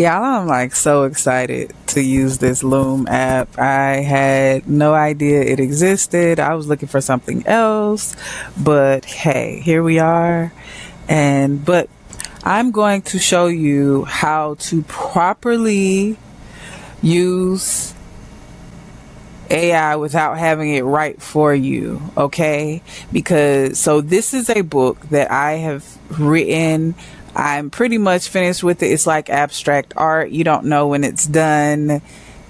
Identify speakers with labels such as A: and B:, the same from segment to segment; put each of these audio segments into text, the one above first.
A: Yeah, I'm like so excited to use this Loom app. I had no idea it existed. I was looking for something else, but hey, here we are. But I'm going to show you how to properly use AI without having it write for you, okay? Because so this is a book that I have written. I'm pretty much finished with it. It's like abstract art. You don't know when it's done.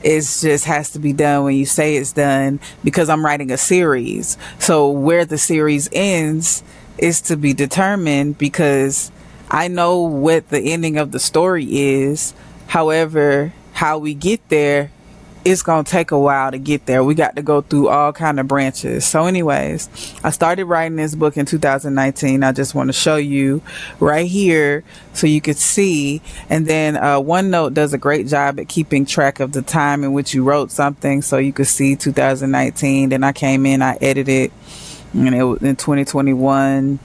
A: It just has to be done when you say it's done, because I'm writing a series. So where the series ends is to be determined, because I know what the ending of the story is. However, how we get there, it's gonna take a while to get there. We got to go through all kind of branches. So anyways, I started writing this book in 2019. I just want to show you right here so you could see. And then OneNote does a great job at keeping track of the time in which you wrote something, so you could see 2019. Then I came in, I edited, and it was in 2021.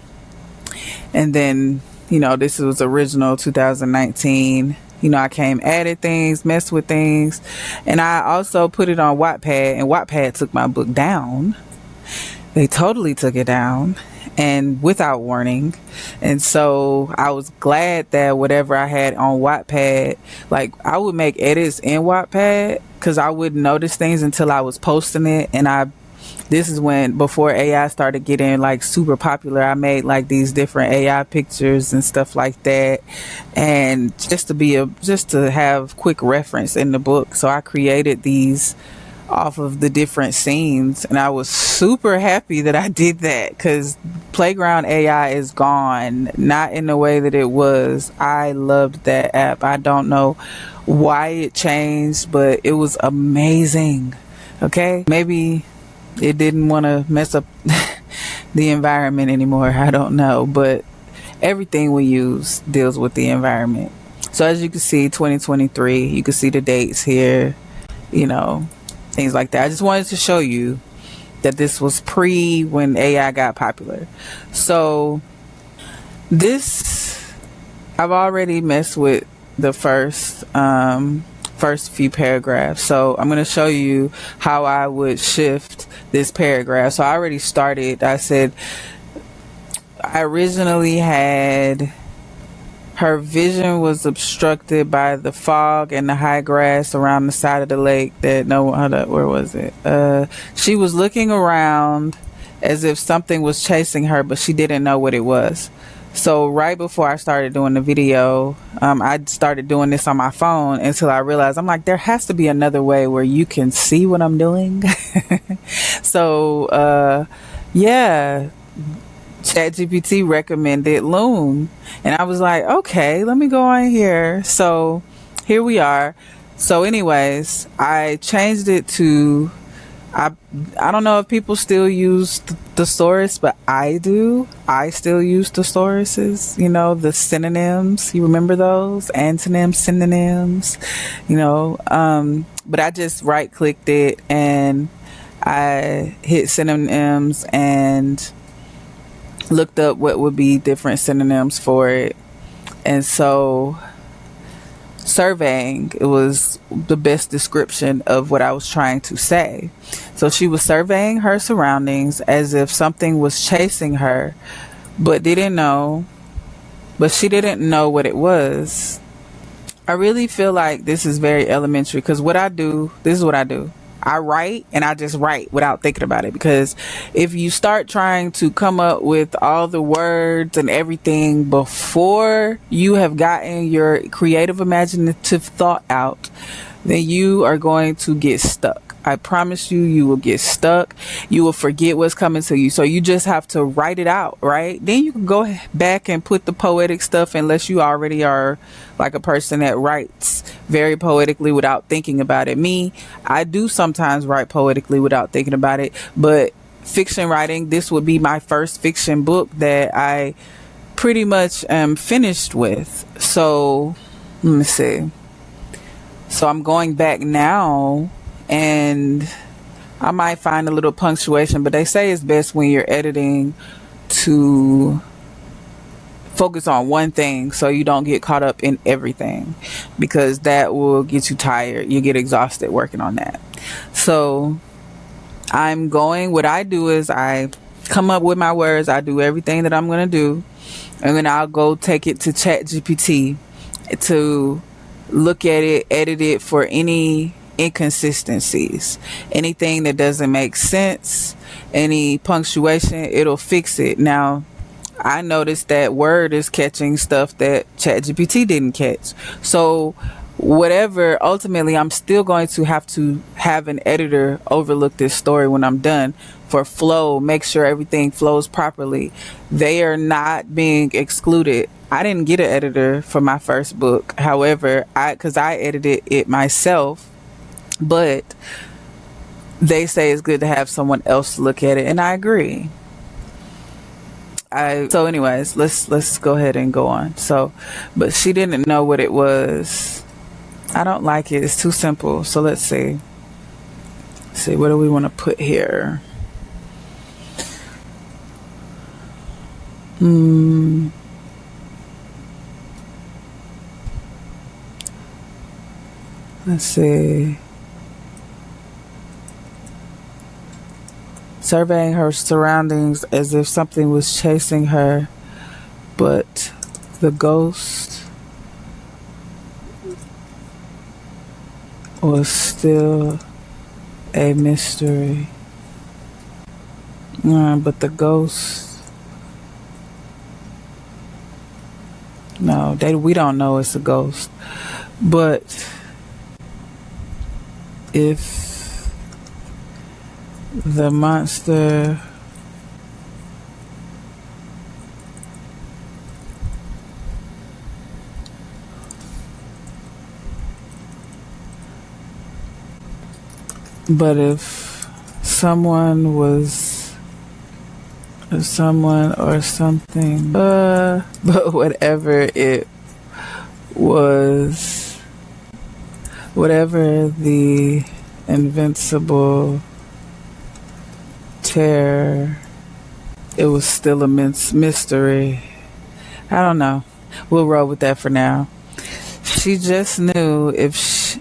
A: And then, this was original 2019. I came, added things, messed with things. And I also put it on Wattpad, and Wattpad took my book down. They totally took it down, and without warning. And so I was glad that whatever I had on Wattpad, like I would make edits in Wattpad because I wouldn't notice things until I was posting it. And this is when, before AI started getting like super popular, I made like these different AI pictures and stuff like that, and just to have quick reference in the book. So I created these off of the different scenes, and I was super happy that I did that, because Playground AI is gone, not in the way that it was. I loved that app. I don't know why it changed, but it was amazing. Okay, maybe it didn't want to mess up the environment anymore. I don't know, but everything we use deals with the environment. So as you can see, 2023, you can see the dates here, things like that. I just wanted to show you that this was pre when AI got popular. So I've already messed with the first few paragraphs. So I'm going to show you how I would shift this paragraph. So I already started. I said I originally had, her vision was obstructed by the fog and the high grass around the side of the lake that where was it? She was looking around as if something was chasing her, but she didn't know what it was. So right before I started doing the video, I started doing this on my phone until I realized, I'm like, there has to be another way where you can see what I'm doing. So, yeah, ChatGPT recommended Loom. And I was like, okay, let me go on here. So here we are. So anyways, I changed it to, I don't know if people still use thesaurus, but I do. I still use thesauruses, the synonyms. You remember those? Antonyms, synonyms, but I just right clicked it and I hit synonyms and looked up what would be different synonyms for it. And so surveying, it was the best description of what I was trying to say. So she was surveying her surroundings as if something was chasing her, but she didn't know what it was. I really feel like this is very elementary, because this is what I do. I write, and I just write without thinking about it, because if you start trying to come up with all the words and everything before you have gotten your creative imaginative thought out, then you are going to get stuck. I promise you, you will get stuck. You will forget what's coming to you. So you just have to write it out, right? Then you can go back and put the poetic stuff, unless you already are like a person that writes very poetically without thinking about it. I do sometimes write poetically without thinking about it, but fiction writing, this would be my first fiction book that I pretty much am finished with. So let me see. So I'm going back now, and I might find a little punctuation, but they say it's best when you're editing to focus on one thing so you don't get caught up in everything, because that will get you tired. You get exhausted working on that. So what I do is I come up with my words, I do everything that I'm going to do, and then I'll go take it to ChatGPT to look at it, edit it for any inconsistencies, anything that doesn't make sense, any punctuation, it'll fix it. Now, I noticed that Word is catching stuff that ChatGPT didn't catch. So whatever, ultimately, I'm still going to have an editor overlook this story when I'm done for flow, make sure everything flows properly. They are not being excluded. I didn't get an editor for my first book. However, because I edited it myself, but they say it's good to have someone else look at it, and I agree. So anyways, let's go ahead and go on. So, but she didn't know what it was. I don't like it. It's too simple. So let's see. What do we want to put here? Let's see. Surveying her surroundings as if something was chasing her, but the ghost was still a mystery. But the ghost, no, we don't know it's a ghost. But if the monster if someone or something, but whatever it was, whatever the invincible terror, it was still a mystery. I don't know. We'll roll with that for now. She just knew if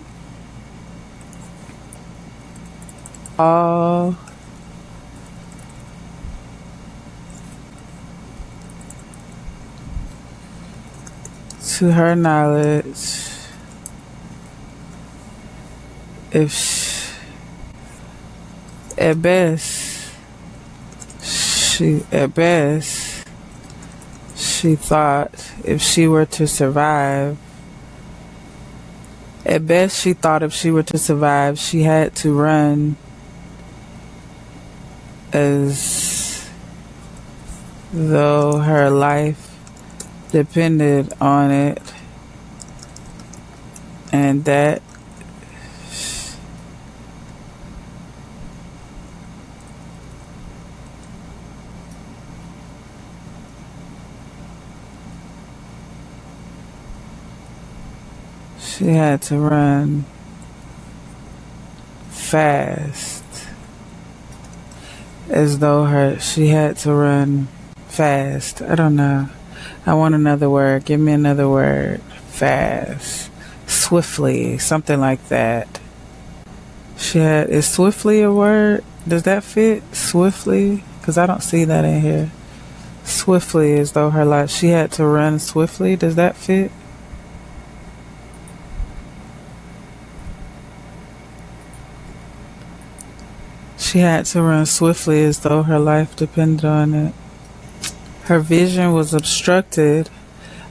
A: all to her knowledge, at best she thought if she were to survive, she had to run as though her life depended on it, and that she had to run fast, as though she had to run fast. I don't know. I want another word. Give me another word. Fast. Swiftly. Something like that. Is swiftly a word? Does that fit? Swiftly? Because I don't see that in here. Swiftly, as though her life. She had to run swiftly. Does that fit? She had to run swiftly as though her life depended on it. Her vision was obstructed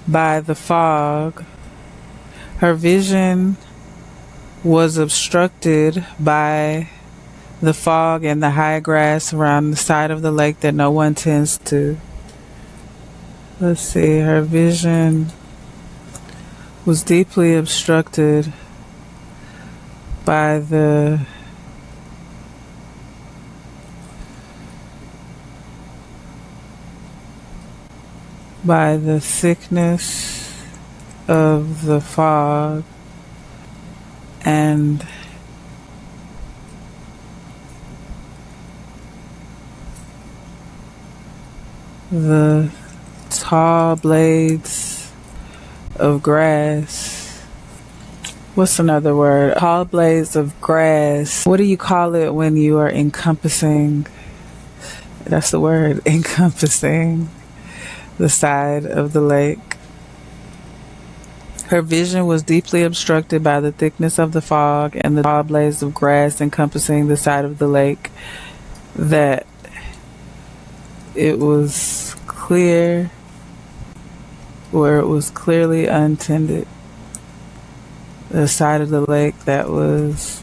A: by the fog. Her vision was obstructed by the fog and the high grass around the side of the lake that no one tends to. Let's see. Her vision was deeply obstructed by the thickness of the fog and the tall blades of grass. What's another word? Tall blades of grass. What do you call it when you are encompassing? That's the word, encompassing the side of the lake. Her vision was deeply obstructed by the thickness of the fog and the tall blades of grass encompassing the side of the lake, that it was clear, where it was clearly untended. The side of the lake that was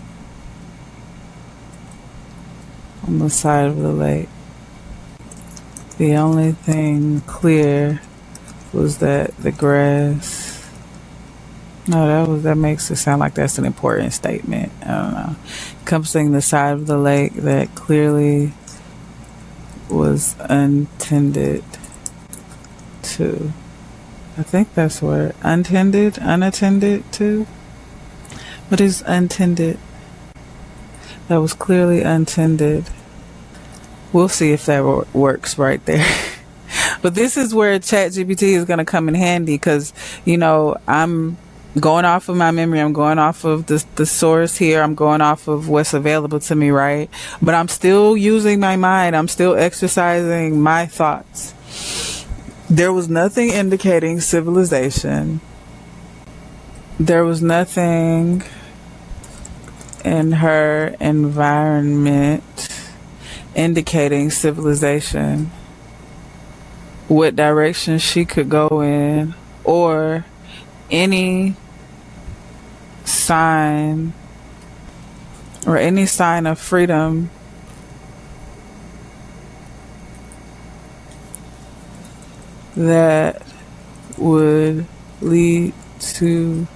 A: on the side of the lake. The only thing clear was that the grass. No, that makes it sound like that's an important statement. I don't know. Encompassing the side of the lake that clearly was untended to. I think that's where unattended to. What is untended? That was clearly untended. We'll see if that works right there. But this is where ChatGPT is going to come in handy, because, I'm going off of my memory. I'm going off of the source here. I'm going off of what's available to me, right? But I'm still using my mind. I'm still exercising my thoughts. There was nothing indicating civilization. There was nothing in her environment indicating civilization, what direction she could go in, or any sign of freedom that would lead to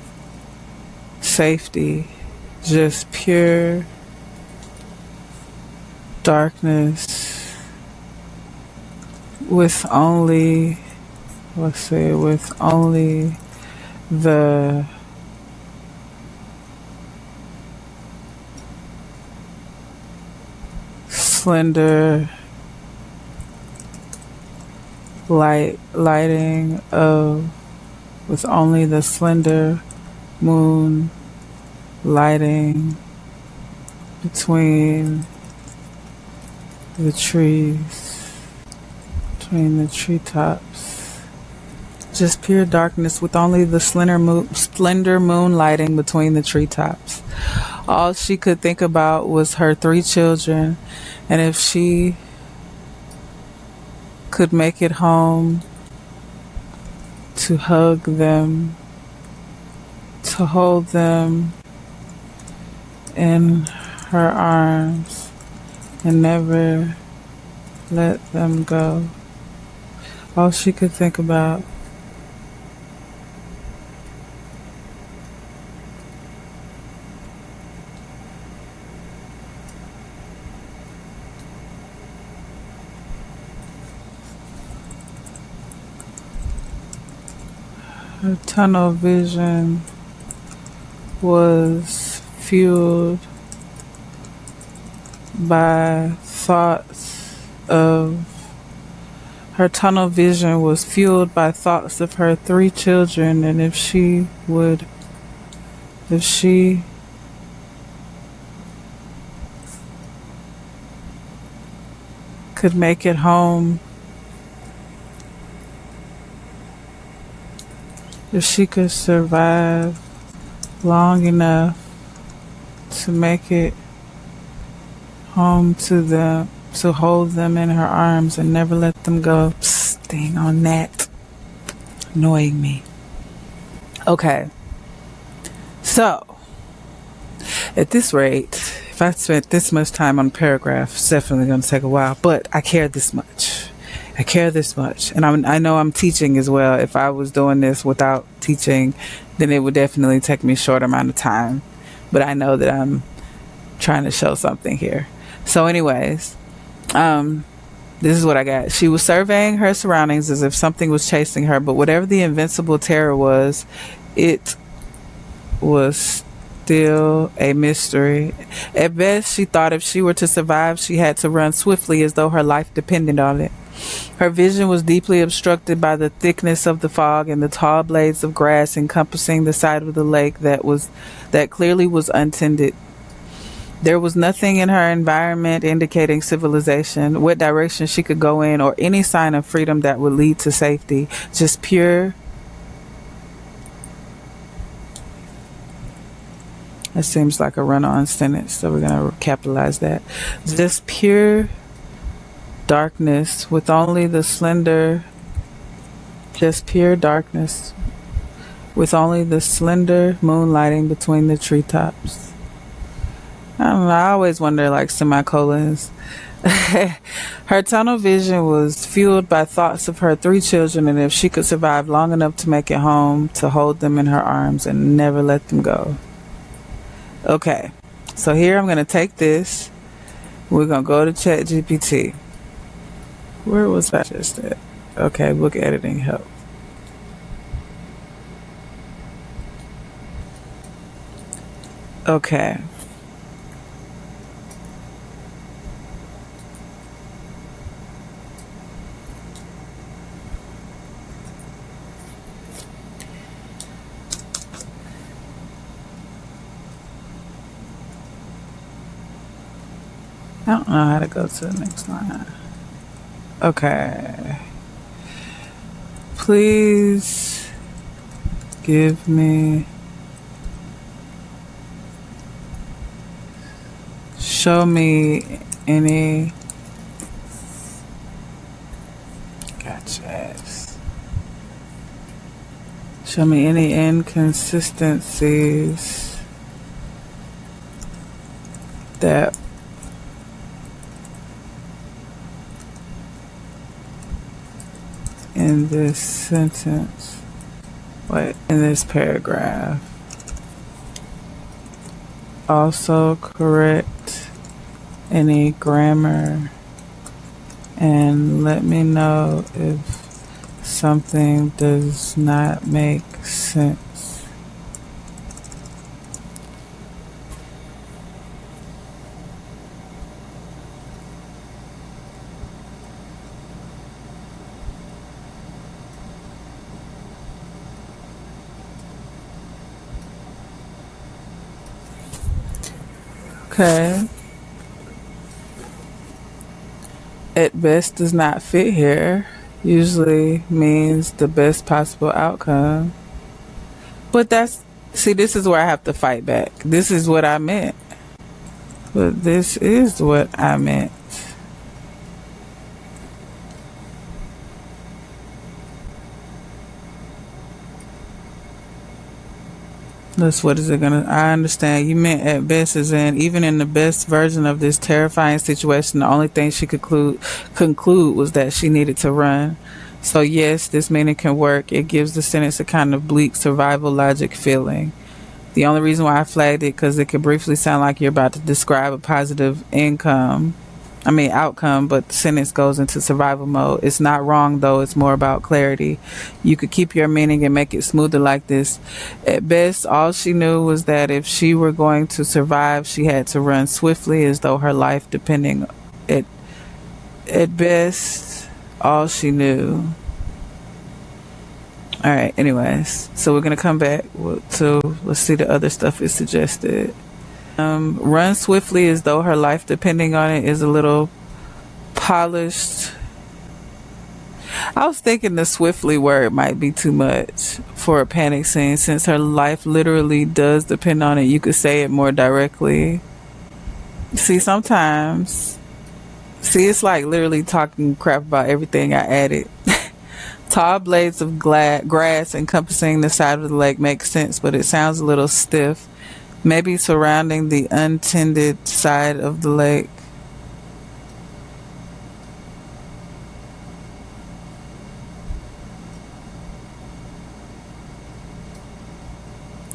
A: safety. Just pure darkness with only the slender lighting of, with only the slender moon lighting between the trees, between the treetops. Just pure darkness with only the slender moon lighting between the treetops. All she could think about was her 3 children, and if she could make it home to hug them, to hold them in her arms and never let them go. All she could think about her tunnel vision was fueled by thoughts of her 3 children, and if she could make it home, if she could survive long enough to make it home to them, to hold them in her arms and never let them go. Staying on that, annoying me. Okay, so at this rate, if I spent this much time on a paragraph, it's definitely going to take a while, but I care this much. And I know I'm teaching as well. If I was doing this without teaching, then it would definitely take me a short amount of time. But I know that I'm trying to show something here. So anyways, this is what I got. She was surveying her surroundings as if something was chasing her, but whatever the invincible terror was, it was still a mystery. At best, she thought if she were to survive, she had to run swiftly as though her life depended on it. Her vision was deeply obstructed by the thickness of the fog and the tall blades of grass encompassing the side of the lake that clearly was untended. There was nothing in her environment indicating civilization, what direction she could go in, or any sign of freedom that would lead to safety. Just pure. That seems like a run-on sentence, so we're going to capitalize that. Just pure darkness with only the slender. Just pure darkness with only the slender moonlighting between the treetops. I don't know. I always wonder, like, semicolons. Her tunnel vision was fueled by thoughts of her 3 children and if she could survive long enough to make it home, to hold them in her arms and never let them go. Okay, so here I'm going to take this. We're going to go to ChatGPT. Where was that just at? Okay, book editing help. Okay. I don't know how to go to the next line. Okay. Please give me. Show me any. Gotcha. Show me any inconsistencies that in this sentence, in this paragraph. Also correct any grammar and let me know if something does not make sense. Okay. At best does not fit here. Usually means the best possible outcome. But this is where I have to fight back. This is what I meant. But this is what I meant. What is it gonna? I understand. You meant at best as in even in the best version of this terrifying situation, the only thing she could conclude was that she needed to run. So yes, this meaning can work. It gives the sentence a kind of bleak survival logic feeling. The only reason why I flagged it because it could briefly sound like you're about to describe a positive outcome, but the sentence goes into survival mode. It's not wrong though, it's more about clarity. You could keep your meaning and make it smoother like this. At best, all she knew was that if she were going to survive, she had to run swiftly as though her life depending at best, all she knew. Alright, anyways. So we're gonna come back to let's see the other stuff it suggested. Run swiftly as though her life depending on it is a little polished. I was thinking the swiftly word might be too much for a panic scene since her life literally does depend on it. You could say it more directly. Sometimes it's like literally talking crap about everything I added. Tall blades of grass encompassing the side of the lake makes sense, but it sounds a little stiff. Maybe surrounding the untended side of the lake.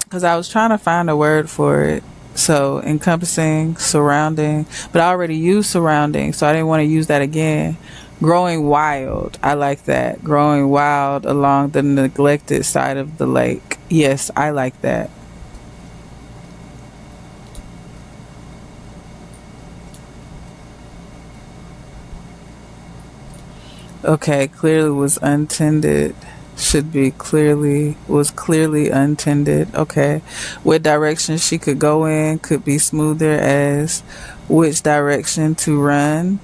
A: Because I was trying to find a word for it. So encompassing, surrounding. But I already used surrounding, so I didn't want to use that again. Growing wild. I like that. Growing wild along the neglected side of the lake. Yes, I like that. Okay, clearly was untended. Should be clearly was clearly untended. Okay. What direction she could go in could be smoother as which direction to run.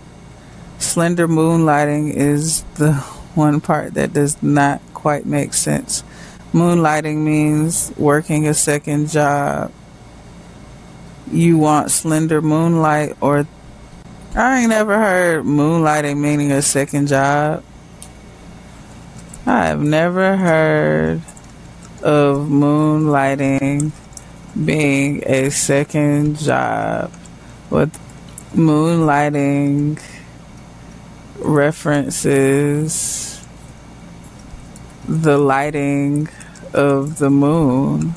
A: Slender moonlighting is the one part that does not quite make sense. Moonlighting means working a second job. You want slender moonlight, or I ain't never heard moonlighting meaning a second job. I have never heard of moonlighting being a second job. What moonlighting references the lighting of the moon.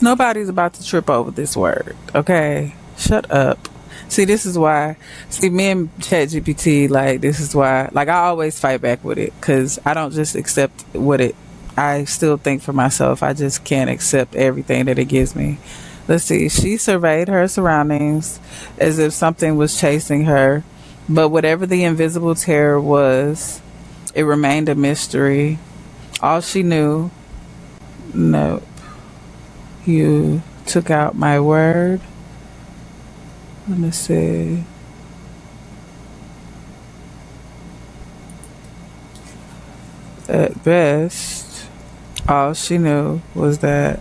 A: Nobody's about to trip over this word, okay? Shut up. See, this is why. See, me and ChatGPT, like, this is why. Like, I always fight back with it because I don't just accept what it. I still think for myself. I just can't accept everything that it gives me. Let's see. She surveyed her surroundings as if something was chasing her, but whatever the invisible terror was, it remained a mystery. All she knew. No. You took out my word. Let me see. At best, all she knew was that.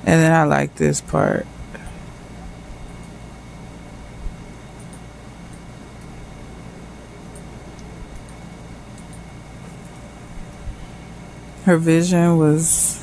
A: And then I like this part. Her vision was.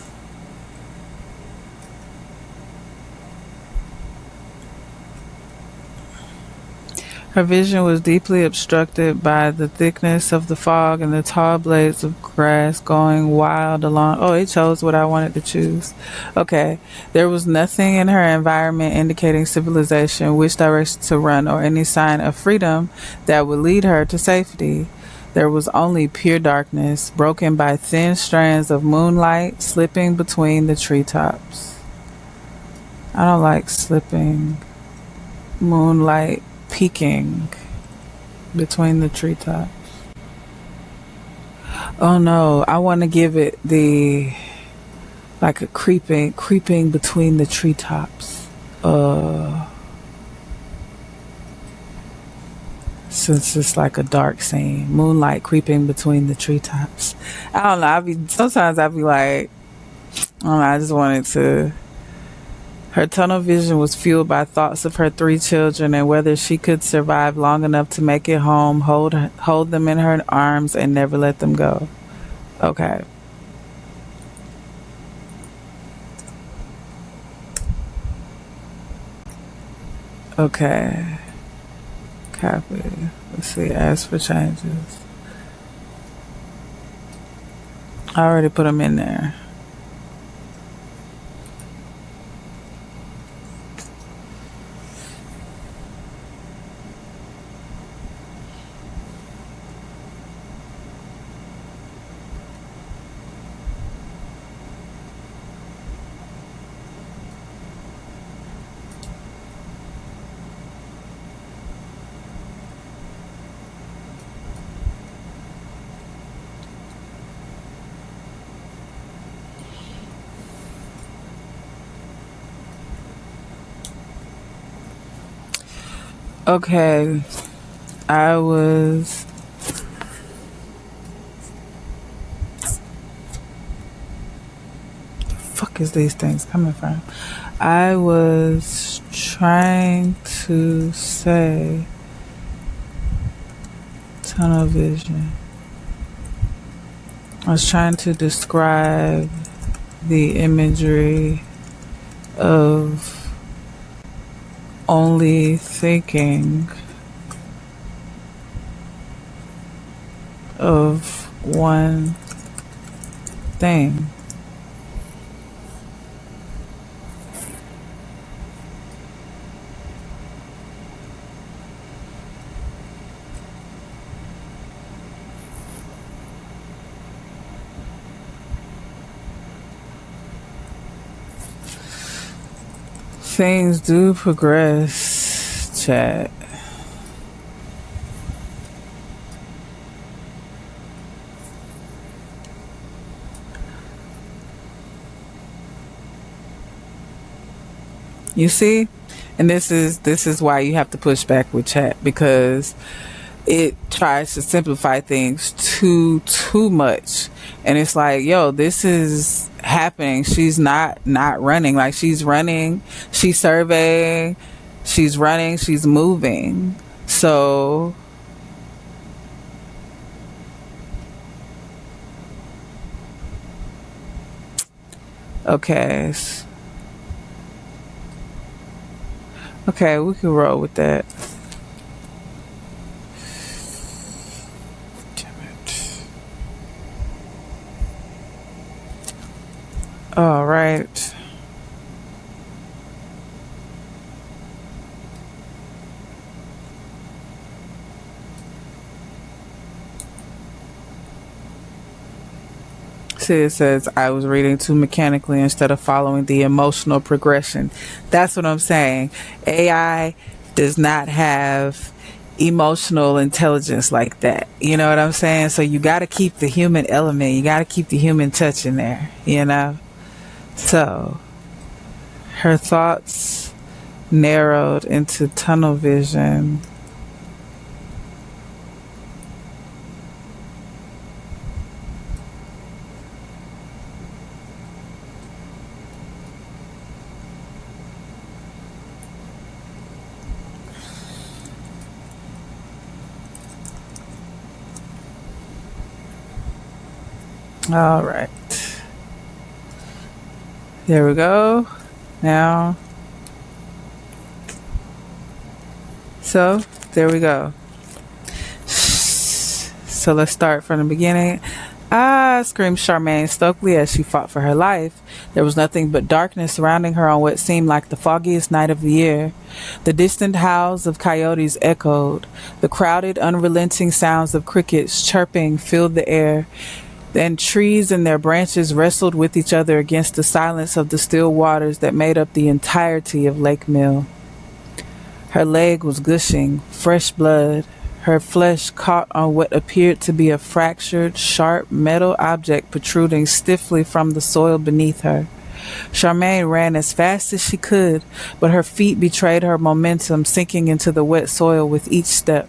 A: Her vision was deeply obstructed by the thickness of the fog and the tall blades of grass going wild along. Oh, it chose what I wanted to choose. Okay. There was nothing in her environment indicating civilization, which direction to run, or any sign of freedom that would lead her to safety. There was only pure darkness, broken by thin strands of moonlight slipping between the treetops. I don't like slipping. Moonlight peeking between the treetops. Oh no, I want to give it the like a creeping between the treetops. Since it's like a dark scene, moonlight creeping between the treetops. I don't know. Sometimes I be like, I don't know. I just wanted to. Her tunnel vision was fueled by thoughts of her three children and whether she could survive long enough to make it home, hold them in her arms, and never let them go. Okay. Okay. Copy. Let's see. Ask for changes. I already put them in there. Okay. I was. Fuck is these things coming from? I was trying to say tunnel vision. I was trying to describe the imagery of only thinking of one thing. Things do progress, chat. You see? And this is why you have to push back with chat, because it tries to simplify things too much. And it's like, yo, this is happening. She's not running. Like, she's running, she's surveying, she's running, she's moving. So okay. Okay, we can roll with that. Damn it. All right. See, it says I was reading too mechanically instead of following the emotional progression. That's what I'm saying. AI does not have emotional intelligence like that. You know what I'm saying? So you got to keep the human element. You got to keep the human touch in there, you know? So her thoughts narrowed into tunnel vision. All right. There we go. Now, so there we go. So let's start from the beginning. Ah, screamed Charmaine Stokely as she fought for her life. There was nothing but darkness surrounding her on what seemed like the foggiest night of the year. The distant howls of coyotes echoed. The crowded, unrelenting sounds of crickets chirping filled the air. And trees and their branches wrestled with each other against the silence of the still waters that made up the entirety of Lake Mill. Her leg was gushing, fresh blood. Her flesh caught on what appeared to be a fractured, sharp metal object protruding stiffly from the soil beneath her. Charmaine ran as fast as she could, but her feet betrayed her momentum, sinking into the wet soil with each step.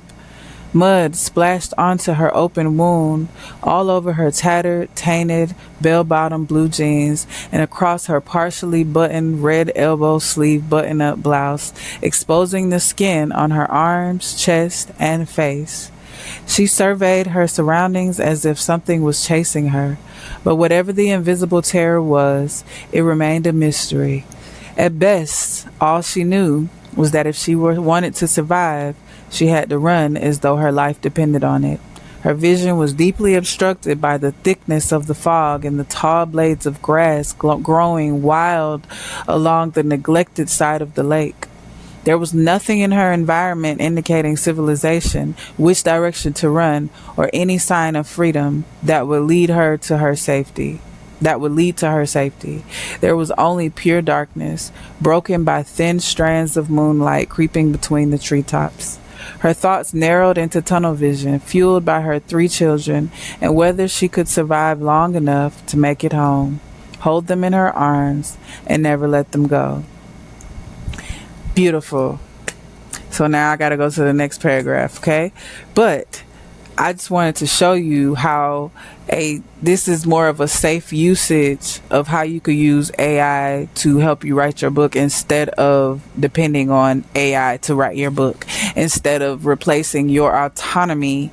A: Mud splashed onto her open wound, all over her tattered, tainted, bell-bottom blue jeans, and across her partially buttoned red elbow sleeve button-up blouse, exposing the skin on her arms, chest, and face. She surveyed her surroundings as if something was chasing her, but whatever the invisible terror was, it remained a mystery. At best, all she knew was that if she wanted to survive, she had to run as though her life depended on it. Her vision was deeply obstructed by the thickness of the fog and the tall blades of grass growing wild along the neglected side of the lake. There was nothing in her environment indicating civilization, which direction to run, or any sign of freedom that would lead to her safety. There was only pure darkness, broken by thin strands of moonlight creeping between the treetops. Her thoughts narrowed into tunnel vision, fueled by her 3 children, and whether she could survive long enough to make it home, hold them in her arms, and never let them go. Beautiful. So now I gotta go to the next paragraph, okay? But I just wanted to show you how this is more of a safe usage of how you could use AI to help you write your book instead of depending on AI to write your book, instead of replacing your autonomy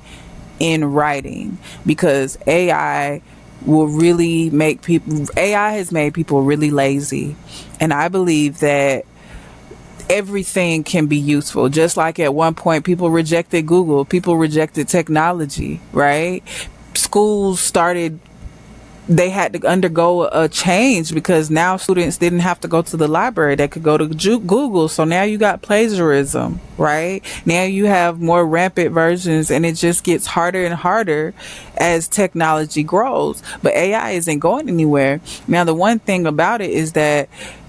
A: in writing, because AI will really make people, AI has made people really lazy. And I believe that everything can be useful. Just like at one point, people rejected Google, people rejected technology, right? Schools started, they had to undergo a change because now students didn't have to go to the library. They could go to Google. So now you got plagiarism, right? Now you have more rampant versions, and it just gets harder and harder as technology grows. But AI isn't going anywhere. Now, the one thing about it is that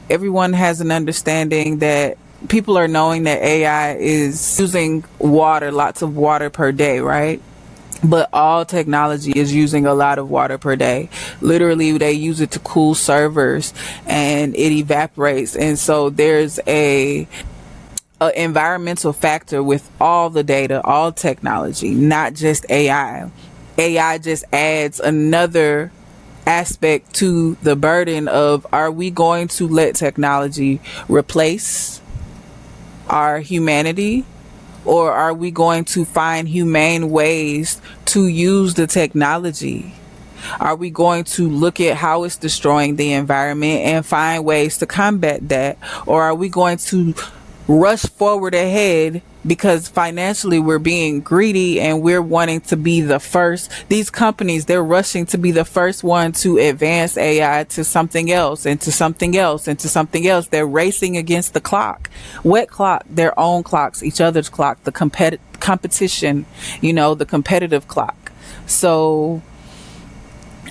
A: everyone has an understanding that people are knowing that AI is using water, lots of water per day, right? But all technology is using a lot of water per day. Literally, they use it to cool servers and it evaporates. And so there's a environmental factor with all the data, all technology, not just AI. AI just adds another aspect to the burden of, are we going to let technology replace our humanity, or are we going to find humane ways to use the technology? Are we going to look at how it's destroying the environment and find ways to combat that? Or are we going to rush forward ahead because financially we're being greedy and we're wanting to be the first? These companies, they're rushing to be the first one to advance AI to something else and to something else and to something else. They're racing against the clock. What clock? Their own clocks, each other's clock, the competition, the competitive clock. So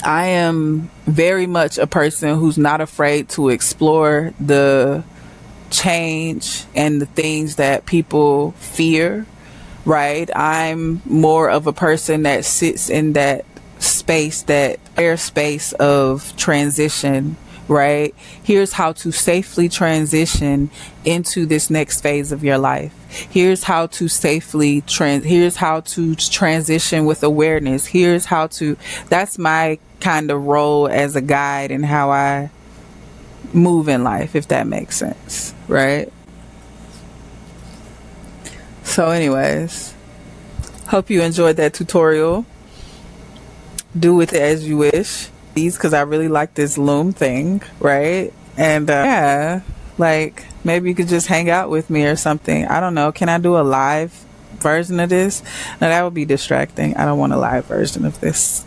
A: I am very much a person who's not afraid to explore the change and the things that people fear, right? I'm more of a person that sits in that space, that airspace of transition, right? Here's how to safely transition into this next phase of your life. Here's how to safely here's how to transition with awareness. That's my kind of role as a guide and how I move in life, if that makes sense, right? So anyways, hope you enjoyed that tutorial. Do with it as you wish, because I really like this Loom thing, right? And yeah, like maybe you could just hang out with me or something. I don't know, can I do a live version of this? No, that would be distracting. I don't want a live version of this.